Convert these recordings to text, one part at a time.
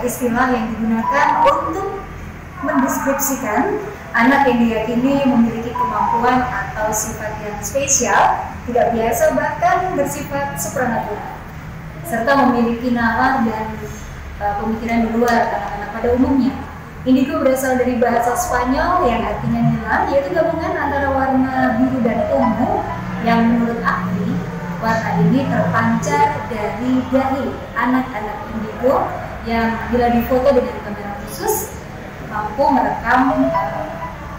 istilah yang digunakan untuk mendeskripsikan anak yang diyakini memiliki kemampuan atau sifat yang spesial, tidak biasa, bahkan bersifat supranatural, serta memiliki nalar dan pemikiran di luar anak-anak pada umumnya. Indigo berasal dari bahasa Spanyol yang artinya nilam, yaitu gabungan antara warna biru dan ungu yang menurut ahli, warna ini terpancar dari dahi anak-anak indigo yang bila difoto dengan kamera khusus mampu merekam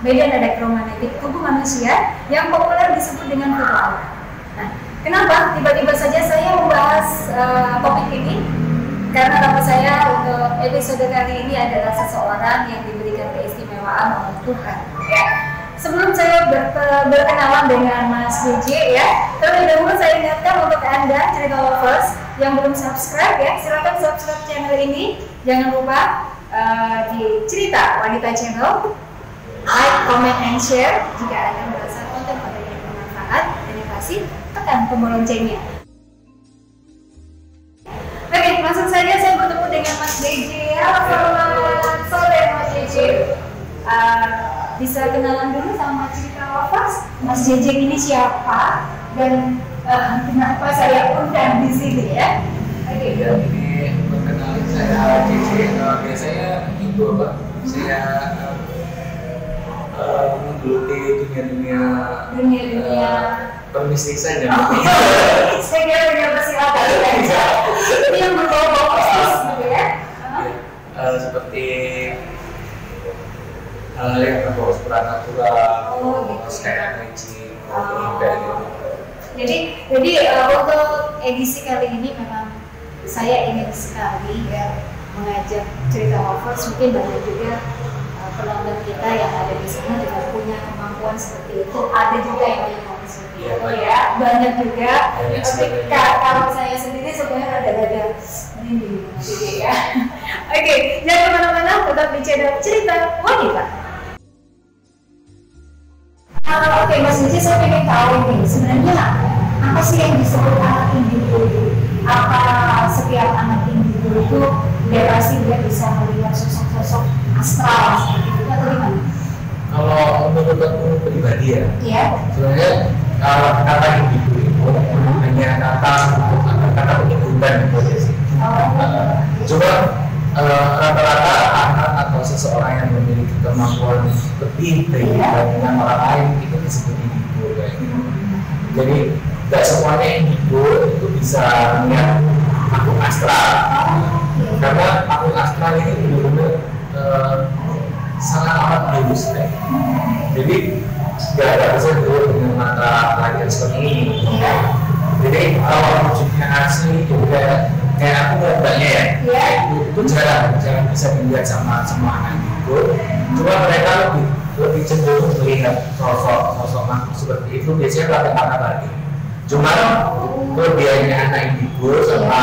medan elektromagnetik tubuh manusia yang populer disebut dengan foto aura. Nah, kenapa tiba-tiba saja saya membahas topik ini? Karena nama saya untuk episode kali ini adalah seseorang yang diberikan keistimewaan oleh Tuhan. Ya. Sebelum saya berkenalan dengan Mas JJ, ya, terlebih dahulu saya ingatkan untuk Anda cerita lovers yang belum subscribe, ya, silakan subscribe channel ini. Jangan lupa di Cerita Wanita Channel, like, comment, and share jika Anda merasa konten yang bermanfaat. Terima kasih. Tekan tombol loncengnya. Oke, langsung saja saya bertemu dengan Mas JJ. Halo, selamat sore Mas JJ. Bisa kenalan dulu sama Cerita Lovers. Mas JJ ini siapa dan kenapa saya undang di sini, ya? Oke, ini perkenalkan saya JJ. Biasanya itu Pak. Saya menggeluti dunia permistisan ya. Saya kira dunia persilatan ya. Ini yang berbau-bau mistis gitu ya. Seperti hal-hal yang berbau supranatural, kayak magic, gitu. Jadi untuk edisi kali ini memang saya ingin sekali ya mengajak Cerita Lovers, mungkin banyak juga penonton kita yang ada di sana juga punya kemampuan seperti itu. Ada juga yang punya kemampuan seperti itu ya, banyak juga. Tapi kalau saya sendiri sebenarnya ada ini ya. Oke, jangan kemana-mana, tetap di channel Cerita Wanita. Oke, Mas Uci, saya ingin tahu nih, sebenarnya apa sih yang disebut anak indigo? Apa setiap anak indigo itu dia pasti dia bisa melihat sosok-sosok astral seperti itu atau gimana? Kalau menurut aku pribadi ya, sebenarnya kalau kata indigo itu hanya kata penyebutan gitu aja sih. Coba rata-rata anak atau seseorang yang memiliki kemampuan lebih dibandingkan orang lain itu disebut indigo kayak gitu. Jadi tidak semuanya indigo itu bisa melihat makhluk astral, karena makhluk astral ini benar-benar sangat amat halus ya. Jadi tidak ada bisa dulu dengan mata pelajaran seperti ini. Jadi kalau wujudnya asli juga kayak aku mbaknya ya, itu jarang bisa dilihat sama semua anak indigo. Cuma mereka lebih cenderung melihat sosok makhluk seperti itu biasanya pada anak lagi. Cuma kelebihannya anak indigo sama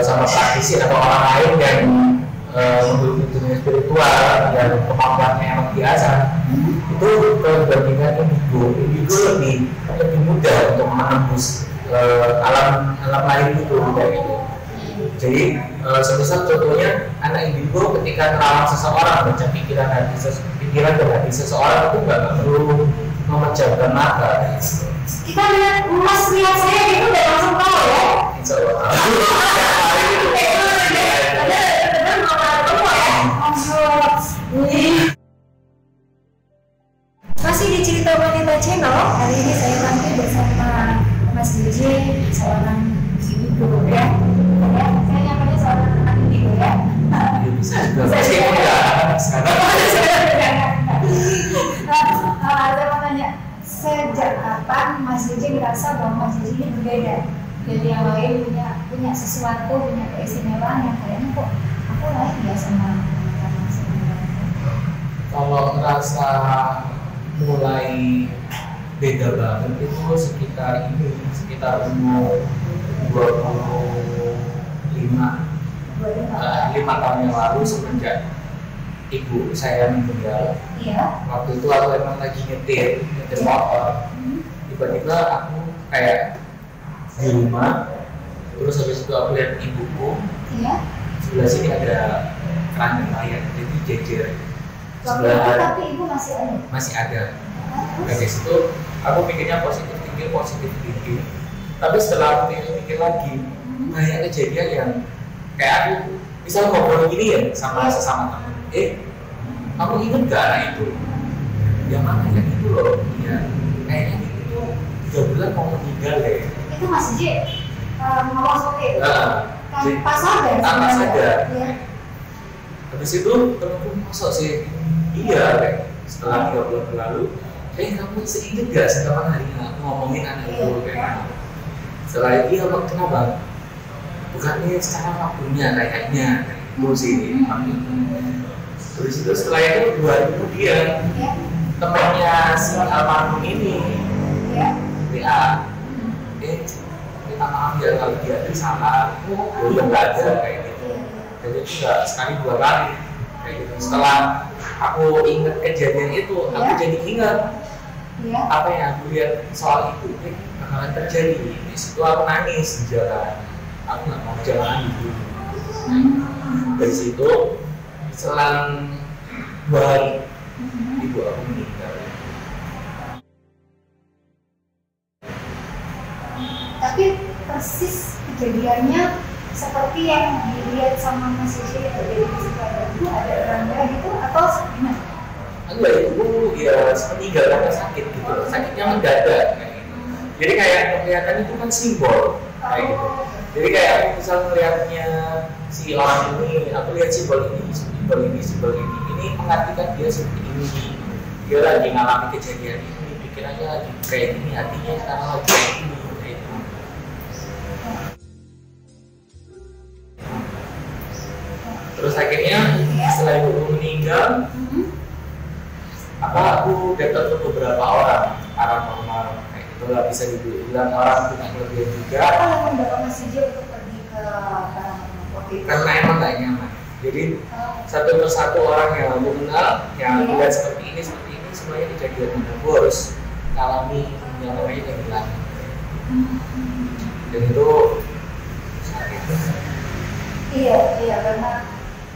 praktisi atau orang lain yang memiliki dunia spiritual dan kemampuannya yang biasa, itu perbandingan indigo lebih mudah untuk menembus alam lain itu kayak gitu. Jadi semisal contohnya anak indigo ketika merawat seseorang, baca pikiran dan hati seseorang itu nggak perlu memejamkan mata. Kita lihat saya gitu udah langsung tahu ya. Insya Allah. Masih di Cerita Wanita Channel, hari ini saya tampil bersama Mas JJ, seorang indigo ya. Saya nyamanya seorang anak indigo ya. Bisa juga. Saya mau tanya, sejak kapan Mas JJ merasa bahwa Mas JJ ini berbeda dari yang lain, punya sesuatu, punya keistimewaan yang kayaknya kok aku lain ya sama Mas JJ? Kalau ngerasa mulai beda banget itu sekitar umur 5 tahun yang lalu, semenjak ibu saya meninggal. Waktu itu aku emang lagi nyetir motor, tiba-tiba aku kayak di rumah, terus habis itu aku lihat ibuku sebelah sini ada keran nelayan, jadi jejer. Sebelah tapi ibu masih ada. Masih ada. Dari situ aku pikirnya positif thinking. Tapi setelah aku mikir lagi, banyak kejadian yang kayak aku misal ngobrol gini ya sama sesama teman. Kamu ingat gak anak itu? Yang mana yang itu loh? Iya. Kayaknya itu tuh 3 bulan mau meninggal deh. Itu masih ngomong seperti itu. Tanpa sadar. Tanpa sadar. Ya. Habis itu temanku masuk sih. Iya, kayak setelah 3 bulan berlalu, kamu masih inget gak sih kapan harinya aku ngomongin anak itu kayak gitu. Setelah itu iya bang, kenapa? Bukannya secara waktunya kayaknya itu sih. Habis itu setelah itu 2 hari kemudian temannya si almarhum ini WA, minta maaf ya kalau dia itu salah, belum nggak ada kayak gitu. Jadi itu nggak sekali 2 kali kayak gitu. Setelah aku ingat kejadian itu, aku jadi ingat apa yang aku lihat soal itu bakalan terjadi. Di situ aku nangis di jalan, aku nggak mau jalan gitu. Dari situ selang 2 hari ibu aku meninggal. Tapi persis kejadiannya seperti yang dilihat sama Mas Yusuf jadi itu ada rangga gitu atau gimana? Enggak, itu ya meninggal karena sakit gitu. Sakitnya mendadak kayak gitu. Jadi kayak kelihatan itu kan simbol kayak gitu. Jadi kayak aku bisa melihatnya si orang ini, aku lihat simbol ini. Ini mengartikan dia seperti ini. Dia lagi ngalami kejadian ini, pikirannya lagi kayak gini, hatinya sekarang lagi kayak gini. Terus akhirnya setelah ibu meninggal, aku dapat ke beberapa orang paranormal kayak gitu lah, bisa dibilang orang punya kelebihan juga. Apa yang membawa Mas Yusuf untuk pergi ke paranormal? Karena emang gak nyaman. Jadi satu persatu orang yang aku kenal yang lihat seperti ini semuanya kejadian dan aku harus alami yang namanya kehilangan. Dan itu sakit. Iya karena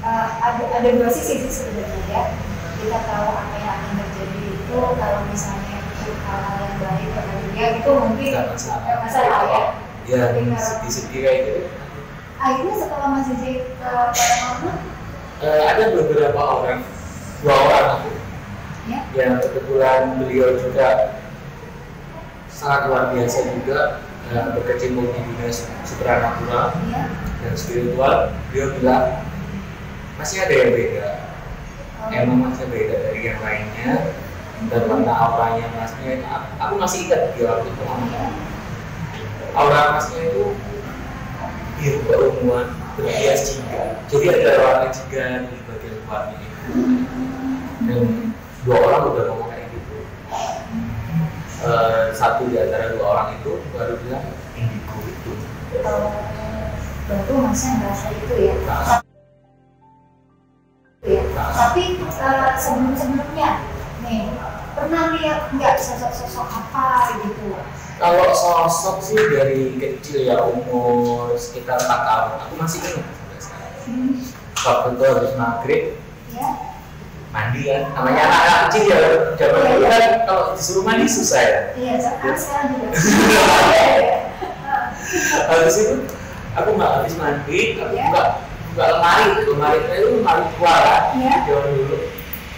ada 2 sisi sebenarnya ya. Kita tahu apa yang akan terjadi itu kalau misalnya itu hal yang baik pada dia itu mungkin nggak masalah ya. Ya sedih kayak gitu. Akhirnya setelah Mas Yusuf ke paranormal, ada beberapa orang, 2 orang aku yang kebetulan beliau juga sangat luar biasa juga berkecimpung di dunia supranatural dan spiritual. Beliau bilang masih ada yang beda, emang masih beda dari yang lainnya, dan karena auranya masnya, aku masih ingat dia waktu itu aura masnya itu biru keunguan, berhias jingga. Jadi ada warna jingga di bagian luarnya itu, dan 2 orang udah ngomong kayak gitu. Satu di antara 2 orang itu baru bilang indigo itu. Baru masnya merasa itu ya. Tapi sebelumnya nih pernah lihat nggak sosok-sosok apa gitu? Kalau sosok sih dari kecil ya, umur sekitar 4 tahun aku masih ingat sampai sekarang. Waktu itu habis maghrib mandi kan, namanya anak kecil ya, zaman dulu kan kalau disuruh mandi susah ya. Iya, sekarang juga. Habis itu aku nggak habis mandi, aku buka lemari itu lemari tua kan, zaman dulu.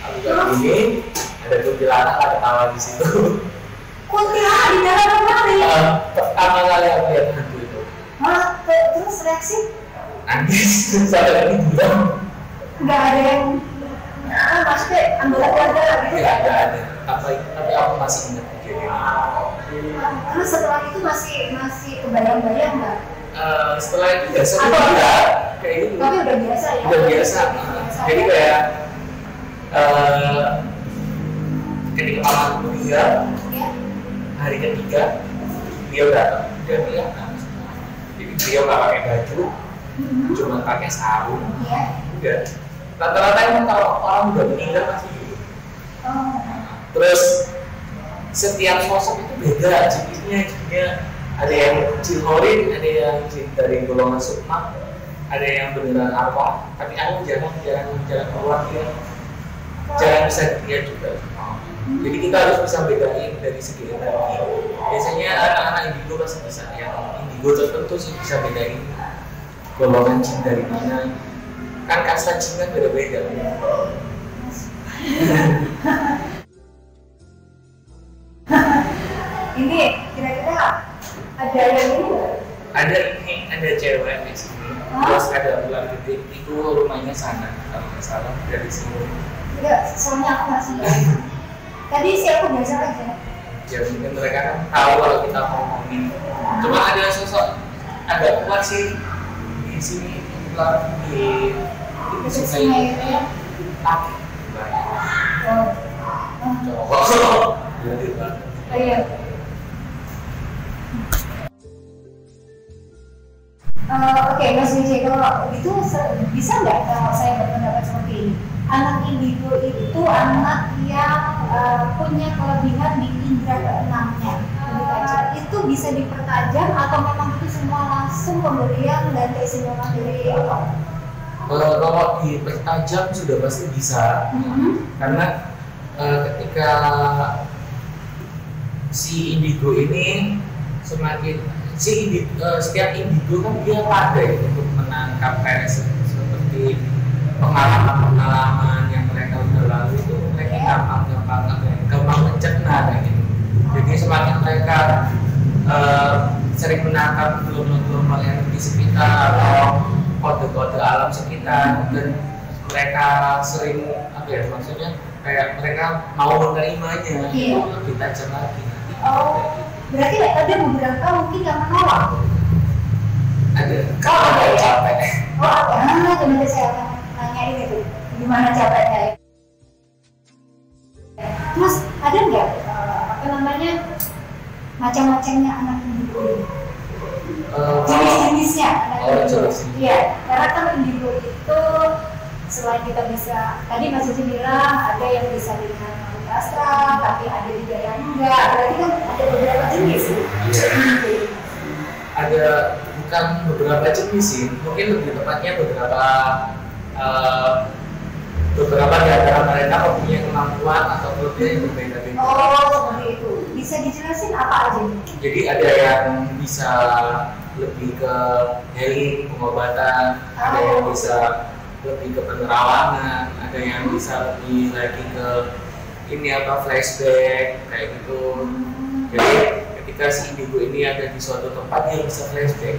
Aku buka ini, ada kuntilanak, ada tawa di situ. Kuntilanak di dalam lemari? Pertama kali aku lihat hantu itu. Terus reaksi? Nangis, sampai lagi bilang. Nggak ada yang, maksudnya anggota keluarga gitu? Nggak ada. Tapi aku masih ingat kejadian. Terus setelah itu masih kebayang-bayang nggak? Setelah itu biasa juga kayak gitu. Tapi udah biasa ya? Udah biasa. Jadi kayak ketika malam meninggal, hari ketiga dia datang, dia bilang, jadi dia nggak pakai baju, cuma pakai sarung. Udah. Rata-rata emang kalau orang udah meninggal pasti gitu. Terus setiap sosok itu beda jenisnya. Ada yang jin horin, ada yang jin dari golongan sukma, ada yang beneran arwah, tapi aku jarang keluar dia, jarang bisa dilihat juga. Jadi kita harus bisa bedain dari segi energi. Biasanya anak-anak indigo pasti bisa, yang indigo tertentu sih bisa bedain golongan jin dari mana. Kan kasta jin kan beda-beda. Ini kira-kira ada yang ini nggak? Ada cewek di sini, terus ada ular gede, itu rumahnya sana kalau nggak salah dari sini. Enggak, soalnya aku nggak sih. Tadi sih aku biasa aja. Ya mungkin mereka kan tahu kalau kita ngomongin. Cuma ada sosok agak kuat sih di sini ular di sungai itu laki. Cowok. Iya. Oke, Mas Wijay, kalau itu bisa nggak kalau saya berpendapat seperti ini? Anak indigo itu anak yang punya kelebihan di indera keenamnya. Itu bisa dipertajam atau memang itu semua langsung pemberian dan keistimewaan dari Allah? Kalau dipertajam sudah pasti bisa, karena ketika si indigo ini setiap indigo kan dia pandai untuk menangkap seperti pengalaman yang mereka udah lalu itu mereka gampang mencerna kayak gitu. Jadi semakin mereka sering menangkap gelombang-gelombang yang di sekitar atau kode-kode alam sekitar, dan mereka sering maksudnya kayak mereka mau menerimanya, itu lebih tajam lagi. Berarti ada beberapa mungkin yang menolak. Ada. Kalau ada capek. Ada. Coba saya akan nanyain itu. Gimana capeknya? Terus ada nggak macam-macamnya anak indigo ini? Jenis-jenisnya. Iya. Karena kan indigo itu selain kita bisa, tadi Mas Wijay bilang ada yang bisa dilihat astral, tapi ada juga yang enggak. Berarti kan ada beberapa jenis. Ada bukan beberapa jenis sih, mungkin lebih tepatnya beberapa di antara mereka mempunyai kemampuan atau kelebihan yang berbeda-beda. Seperti itu. Bisa dijelasin apa aja? Jadi ada yang bisa lebih ke healing, pengobatan, ada yang bisa lebih ke penerawangan, ada yang bisa lebih lagi ke flashback kayak gitu. Jadi ketika si indigo ini ada di suatu tempat, dia bisa flashback,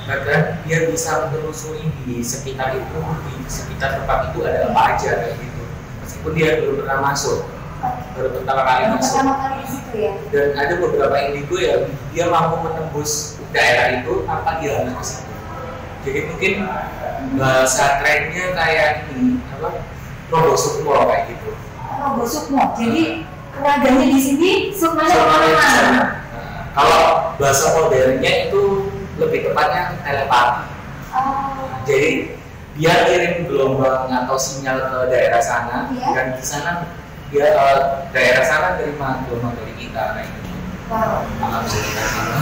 bahkan dia bisa menelusuri di sekitar tempat itu ada apa aja kayak gitu, meskipun dia belum pernah masuk, baru pertama kali masuk. Dan ada beberapa indigo yang dia mampu menembus daerah itu tanpa dia harus ke situ. Jadi mungkin bahasa kerennya kayak ini Robo Sukmo kayak gitu. Robo Sukmo. Jadi raganya di sini, sukmanya kemana-mana. Kalau bahasa modernnya itu lebih tepatnya telepati. Jadi dia kirim gelombang atau sinyal ke daerah sana, dan di sana dia daerah sana terima gelombang dari kita kayak gitu. Alam sekitar sana.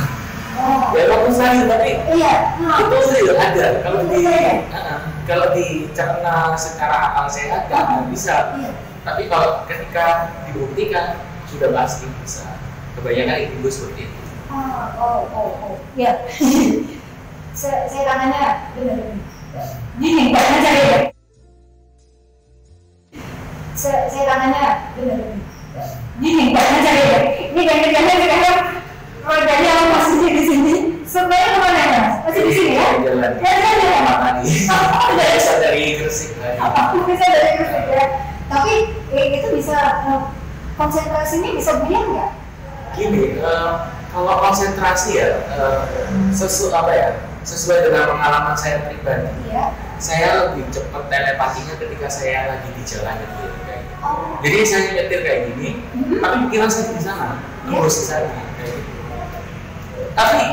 Ya bagus sekali, tapi itu sih ada. Kalau dicerna secara akal sehat nggak bisa. Tapi kalau ketika dibuktikan sudah pasti bisa. Kebanyakan indigo seperti itu. Ya. Saya tangannya benar-benar. Gini, banyak aja ya. Saya tangannya benar-benar. Gini, banyak aja ya. Ini ganti-ganti sekarang. Rodanya masih di sini. Sebenarnya kemana ya? Masih di sini ya? Jalan. Bisa dari Gresik. Bisa dari Gresik ya. Tapi itu bisa konsentrasinya bisa biar nggak? Gini, kalau konsentrasi ya sesuai dengan pengalaman saya pribadi. Saya lebih cepat telepatinya ketika saya lagi di jalan nyetir kayak gitu. Jadi saya nyetir kayak gini, tapi pikiran saya di sana, nembus di sana kayak gitu. Tapi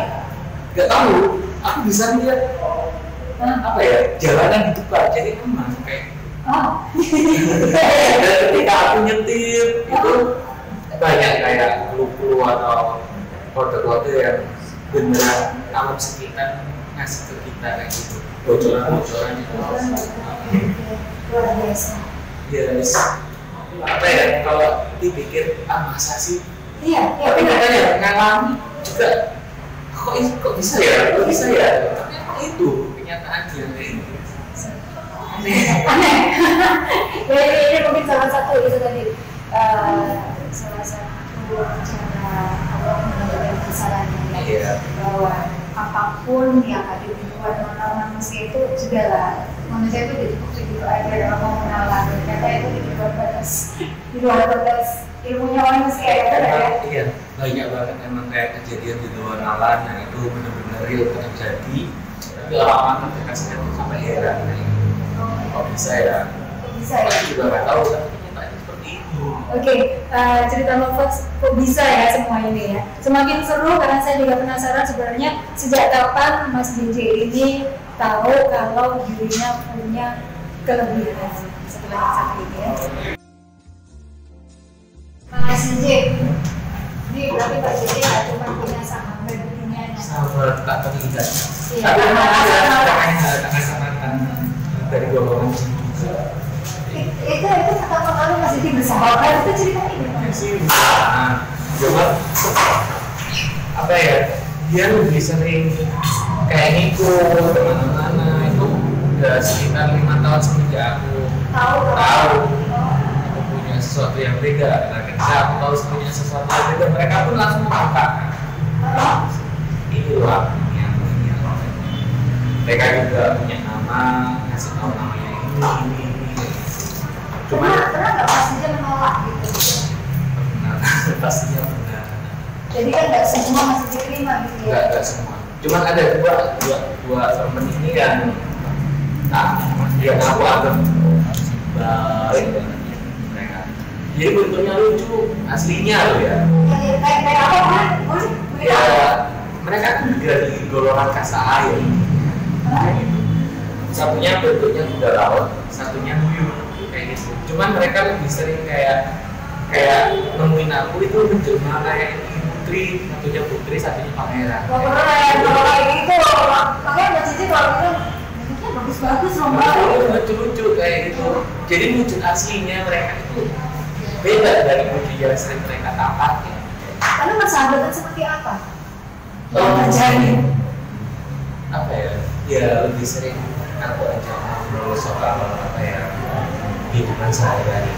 nggak tahu, aku bisa lihat jalanan di depan, jadi aman kayak gitu. Dan ketika aku nyetir itu banyak kayak clue atau kode-kode yang benar alam sekitar ngasih ke kita kayak gitu. bocoran itu. Luar biasa. Yes. Apa ya, kalau dipikir masa sih? Iya, tapi benar. kan ya ngalami juga. Kok bisa ya? Tapi emang itu kenyataan dia kayak gitu. Aneh. Ya, ini mungkin salah satu itu tadi salah satu cara Allah mengajarkan kesalahannya. Iya. Bahwa apapun yang ada di luar manusia itu sudahlah, manusia itu gitu aja dalam mengenal, ternyata itu di luar batas ilmunya manusia ya kan ya. Iya, banyak banget emang kayak kejadian di luar nalar yang itu benar-benar real terjadi, tapi orang-orang terkasih sampai heran kayak gitu. Kok bisa ya? Saya juga nggak tahu kan kenyataannya seperti itu. Oke, cerita Novox kok bisa ya semua ini ya. Semakin seru karena saya juga penasaran sebenarnya sejak kapan Mas JJ ini tahu kalau dirinya punya kelebihan setelah yang satu ini ya. Mas JJ, ini berarti Pak JJ nggak cuma punya sahabat dunianya. Sahabat tak terlihat. Iya. Tapi ada tangan dari golongan juga. Itu pertama kali Mas JJ bersahabat itu cerita ini. Sih, cuma apa ya? Dia lebih sering kayak ngikut kemana-mana itu udah sekitar 5 tahun semenjak aku tahu aku punya sesuatu yang beda. Nah, ketika aku tahu punya sesuatu yang beda, mereka pun langsung mengatakan ini loh artinya. Mereka juga punya nama, ngasih tahu namanya ini. Cuma pernah nggak Mas JJ menolak gitu? pastinya benar. Jadi kan nggak semua masih diterima gitu ya? Nggak semua. Cuman ada dua temen ini yang dia aku anggap baik banget mereka. Jadi bentuknya lucu aslinya loh ya. Kayak apa kan? Ya mereka kan dari golongan kasta air. Gitu. Satunya bentuknya kuda laut, satunya duyung kayak gitu. Cuman mereka lebih sering kayak nemuin aku itu menjelma kayak putri, satunya pangeran. Kalau kayak gitu, makanya Mbak Cici kalau gitu bentuknya bagus-bagus loh. Lucu-lucu kayak gitu. Jadi wujud aslinya mereka itu beda dari wujud yang sering mereka tampakkan. Karena persahabatan seperti apa? Terjadi apa ya? Ya lebih sering aku ajak ngobrol soal apa ya kehidupan sehari-hari.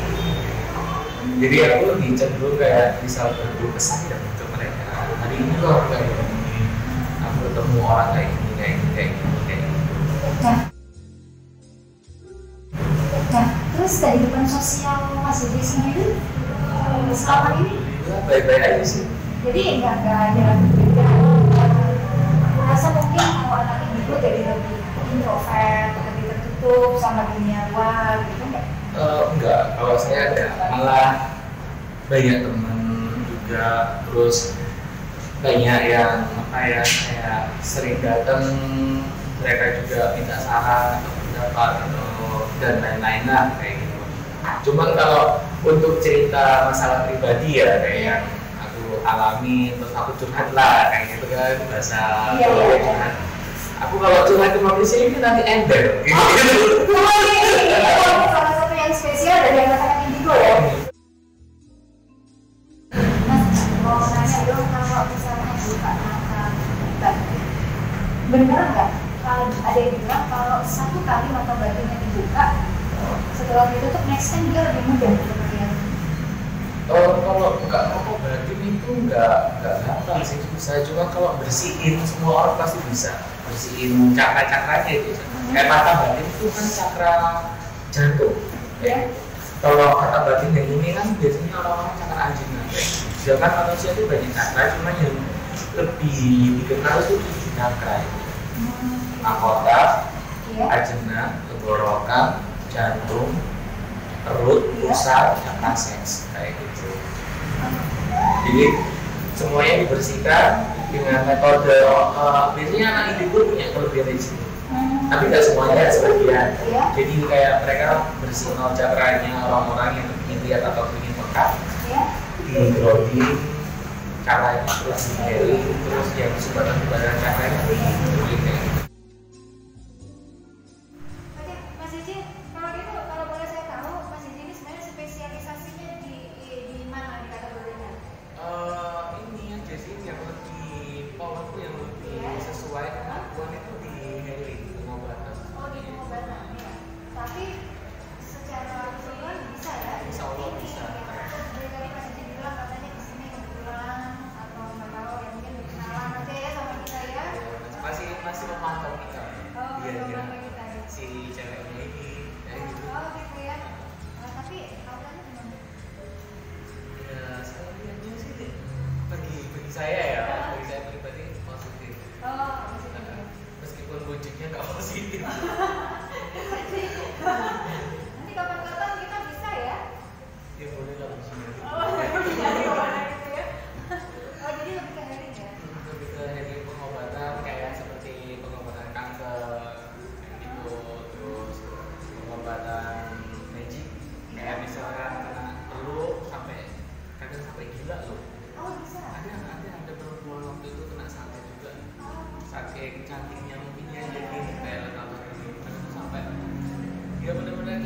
Jadi aku lebih cenderung kayak misal berdua kesan ke mereka. Hari ini loh aku kayak gini, aku ketemu orang kayak gini. Nah, terus dari depan sosial Mas JJ sendiri selama ini? Baik-baik aja sih. Jadi nggak ada perbedaan. Aku rasa mungkin kalau anak indigo jadi lebih introvert, lebih tertutup sama dunia luar gitu nggak? Enggak, kalau saya enggak, malah banyak teman juga, terus banyak yang apa ya kayak sering datang, mereka juga minta saran atau pendapat atau dan lain-lain lah kayak gitu. Cuman kalau untuk cerita masalah pribadi ya kayak yang aku alami terus aku curhat lah kayak gitu kan bahasa curhat. Aku kalau curhat ke manusia ini nanti ember gitu. Salah satu yang spesial dari anak-anak indigo ya. Mas, mau nanya dong kalau misalnya buka mata batin, benar nggak kalau ada yang bilang kalau satu kali mata batinnya dibuka setelah ditutup next time dia lebih mudah kemudian? Kalau buka mata batin itu nggak gampang sih, susah. Cuma kalau bersihin semua orang pasti bisa bersihin cakra-cakranya itu. Kayak mata batin itu kan cakra jantung. Ya. Kalau kata batin yang ini kan biasanya orang-orang cakra ajina. Sedangkan manusia itu banyak cakra, cuma yang lebih dikenal itu 7 cakra. Mahkota, ajna, tenggorokan, jantung, perut, pusat, cakra seks kayak gitu. Jadi semuanya dibersihkan dengan metode biasanya anak indigo punya kelebihan di sini. Tapi nggak semuanya, sebagian. Jadi kayak mereka bersihin cakranya orang-orang yang ingin lihat atau ingin peka, di caranya terus di terus yang sumber cakranya di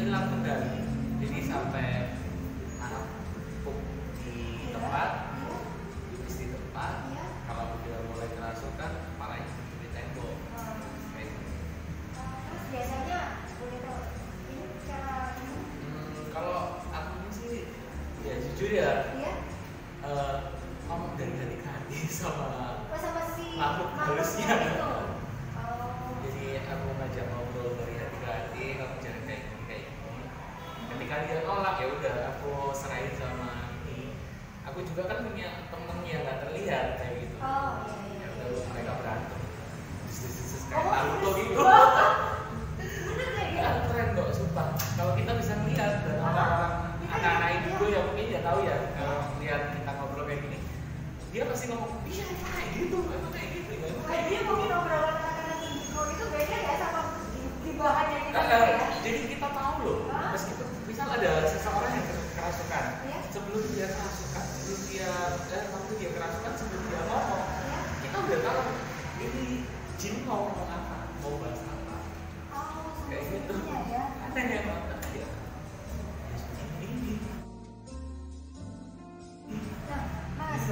hilang kendali. Jadi sampai anak pupuk di tempat, tipis di tempat. Kalau dia mulai kerasukan, palanya di tembok. Kayak gitu. Terus biasanya boleh tahu ini cara kalau aku ini sih ya jujur ya. Iya. Ngomong dari hati ke hati sama si makhluk halusnya. itu. Jadi aku ngajak ngobrol dari hati ke hati, kamu jangan kayak gini. Ketika dia nolak ya udah aku serahin sama ini. Aku juga kan punya temen yang nggak terlihat kayak gitu. Iya. Ya udah mereka berantem. Dis kayak Naruto gitu. Bener kayak gitu. Keren kok, sumpah. Kalau kita bisa melihat dan orang-orang anak-anak ini gue yang mungkin ya tahu ya kalau melihat kita ngobrol kayak gini, dia pasti ngomong iya kayak gitu, emang kayak gitu. Dia mungkin obrolan anak-anak itu beda ya sama di bahannya kita ya. Jadi kita tahu loh, meskipun misal ada seseorang yang kerasukan, sebelum dia kerasukan, sebelum dia waktu dia kerasukan, sebelum dia ngomong, kita udah tahu ini jin mau ngomong apa, mau bahas apa, kayak gitu. Aneh ya banget ya. Mas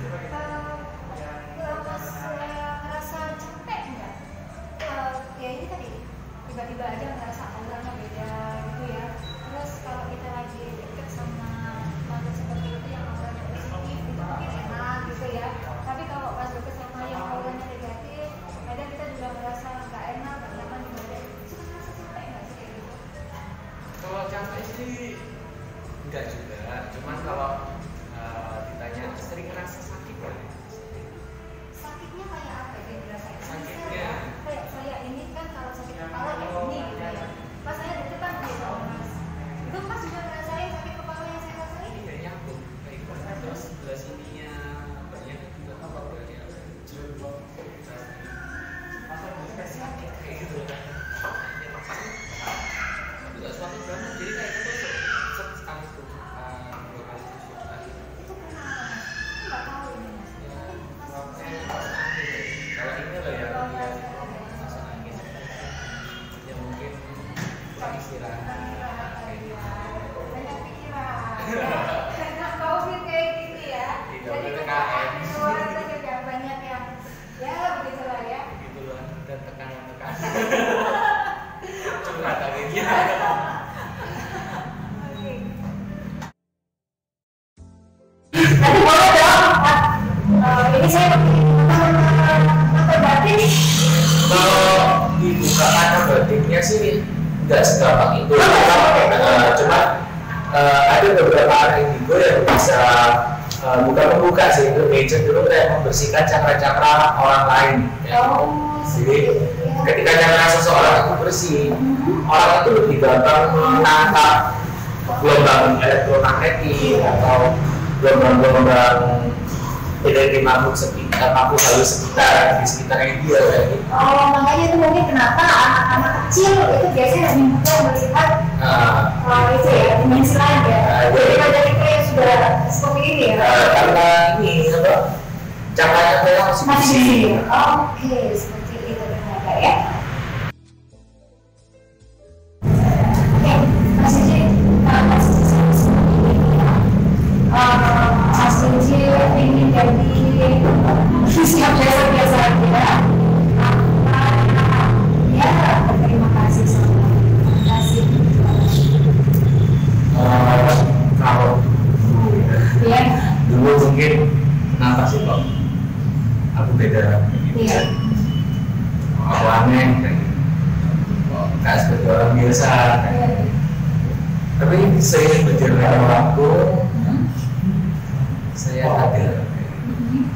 ngerasa capek nggak? Ya ini tadi tiba-tiba aja ngerasa auranya beda gitu ya. Terus kalau kita lagi deket sama makhluk seperti itu yang auranya positif itu mungkin enak gitu ya. Tapi kalau pas deket sama yang auranya negatif, kadang kita juga ngerasa nggak enak, nggak nyaman di badan. Suka ngerasa capek nggak sih kayak gitu? Kalau capek sih enggak juga, cuman kalau ditanya sering ngerasa sakit kan? Sakitnya kayak apa yang dirasain? Sakitnya kayak saya ini kan kalau sakit kepala kayak gini gitu ya. Pas saya deket kan gitu mas. Itu mas juga ngerasain sakit kepala yang saya rasain? ini kayak nyambung, kayak gitu. Terus sebelah sininya banyak juga apa berarti ada jebol, sakit kayak gitu. Juga suatu drama, jadi kayak itu sekali tusukan, 2 kali tusukan. Itu kenapa mas? Aku nggak tahu ini mas. Kalau ini loh ya, masuk angin. Ya mungkin kurang istirahat. Banyak pikiran. Karena COVID kayak gini ya. Jadi PPKM. keluar juga banyak yang ya begitulah ya. Begitulah dan tekanan-tekanan. Curhat akhirnya. Nanti boleh dong. Ini saya mata batin. Kalau dibuka mata batinnya sih nggak segampang itu. Cuma ada beberapa orang indigo yang bisa bukan membuka sih, itu major dulu kayak membersihkan cakra-cakra orang lain. Jadi ketika cakra seseorang itu bersih, orang itu lebih gampang menangkap gelombang elektromagnetik atau gelombang-gelombang dari makhluk sekitar, makhluk halus sekitar di sekitarnya dia kayak gitu. Makanya itu mungkin kenapa anak-anak kecil itu biasanya lebih mudah melihat itu ya dimensi lain ya. Jadi pada kita yang sudah seperti ini ya. Karena ini apa? Cakranya saya masih di sini. Oke, seperti itu ternyata ya. Oke, Mas Suci, Mas Suci ingin jadi siap biasa-biasa aja. Ya, terima kasih sama kasih. Kalau Ya. dulu mungkin kenapa sih kok aku beda gitu. Iya. Aku aneh kayak gitu. Kok nggak seperti orang biasa kayak gitu. Tapi seiring berjalannya waktu, saya sadar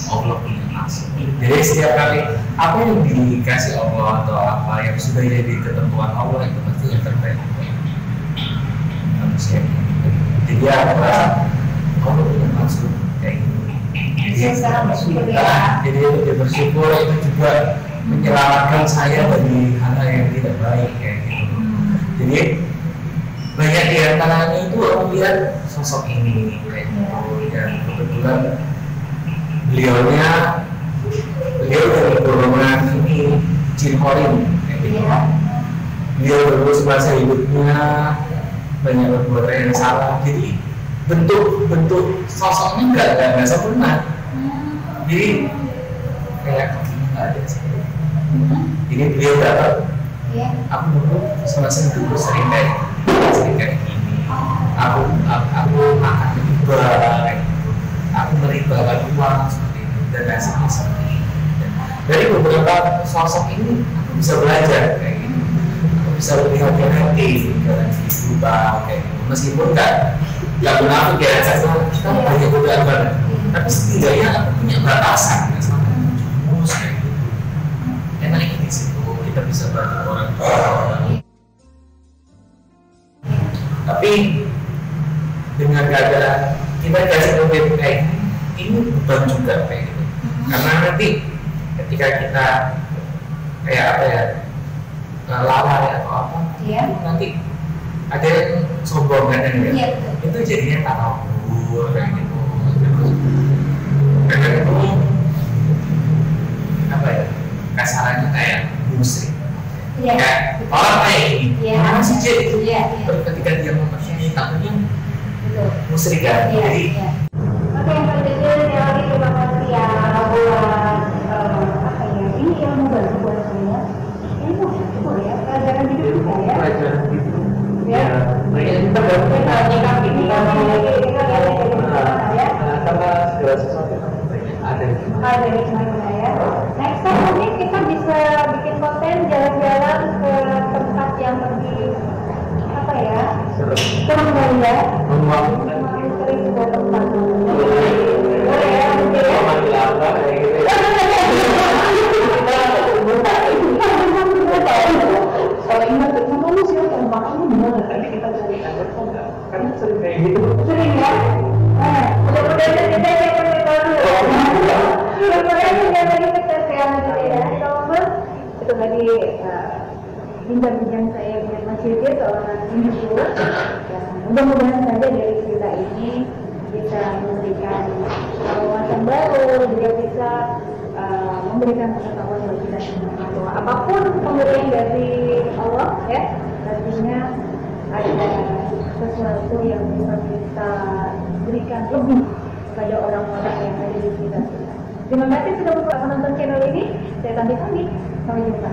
Allah punya maksud. Jadi setiap kali apa yang dikasih Allah atau apa yang sudah jadi ketentuan Allah itu pasti yang terbaik manusia. Jadi aku merasa Allah punya maksud kayak gitu. Jadi untuk bersyukur itu juga menyelamatkan saya dari hal yang tidak baik kayak gitu. Jadi banyak di antaranya itu aku lihat sosok ini kayak gitu, dan kebetulan beliau dari golongan ini jin horin kayak gitu. Beliau dulu semasa hidupnya banyak berbuat yang salah. Jadi bentuk sosoknya nggak sempurna. Jadi kayak nggak ada sih. Jadi beliau dapat. Aku dulu semasa dulu sering kayak gini. Aku makan riba, kayak gitu. Aku meribakan uang seperti itu dan hasilnya seperti ini. Dari beberapa sosok ini aku bisa belajar kayak gitu. Aku bisa lebih hati-hati dalam berubah kayak gitu. Meskipun nggak munafik ya, saya kita banyak godaan banget. Tapi setidaknya aku punya batasan ya, sama terus kayak gitu. Enaknya di situ kita bisa bantu orang tua. Tapi dengan keadaan kita kasih lebih kayak ini beban juga kayak gitu. Karena nanti ketika kita kayak apa ya lalai atau apa, nanti ada yang sombong kan ya, itu jadinya takabur kayak gitu. Karena itu apa ya kasarannya kayak musrik. Kayak orang kayak ini, mana sih jadi itu? Ketika dia mempercayai takutnya musrik kan. Jadi oke, Pak Jujur, sekali terima kasih ya buat apa ya, ini ilmu baru buat saya. Ini mau ya, pelajaran hidup juga ya. pelajaran gitu. Ya, Kita baru nyikap ini ya. karena segala sesuatu ada Dari mana ya. Next time mungkin kita bisa bikin konten jalan-jalan ke tempat yang lebih apa ya, seru ya. Sering juga tempat. Boleh ya, mungkin ya. Kalau ingat itu kamu sih kalau makannya gimana? Tadi kita cari ada kok nggak? Kan sering kayak gitu. Sering ya. Mudah-mudahan kita siapkan metode. Mudah-mudahan kita lagi ketersediaan gitu ya. Teman-teman, itu tadi bincang-bincang saya dengan Mas Yudit, seorang individu. Mudah-mudahan saja dari cerita ini bisa memberikan wawasan baru, juga bisa memberikan pengetahuan bagi kita semua. Apapun pemberian dari Allah ya, artinya ada sesuatu yang bisa kita berikan lebih kepada orang-orang yang ada di sekitar kita. Terima kasih sudah menonton channel ini. Saya Tanti pamit. Sampai jumpa.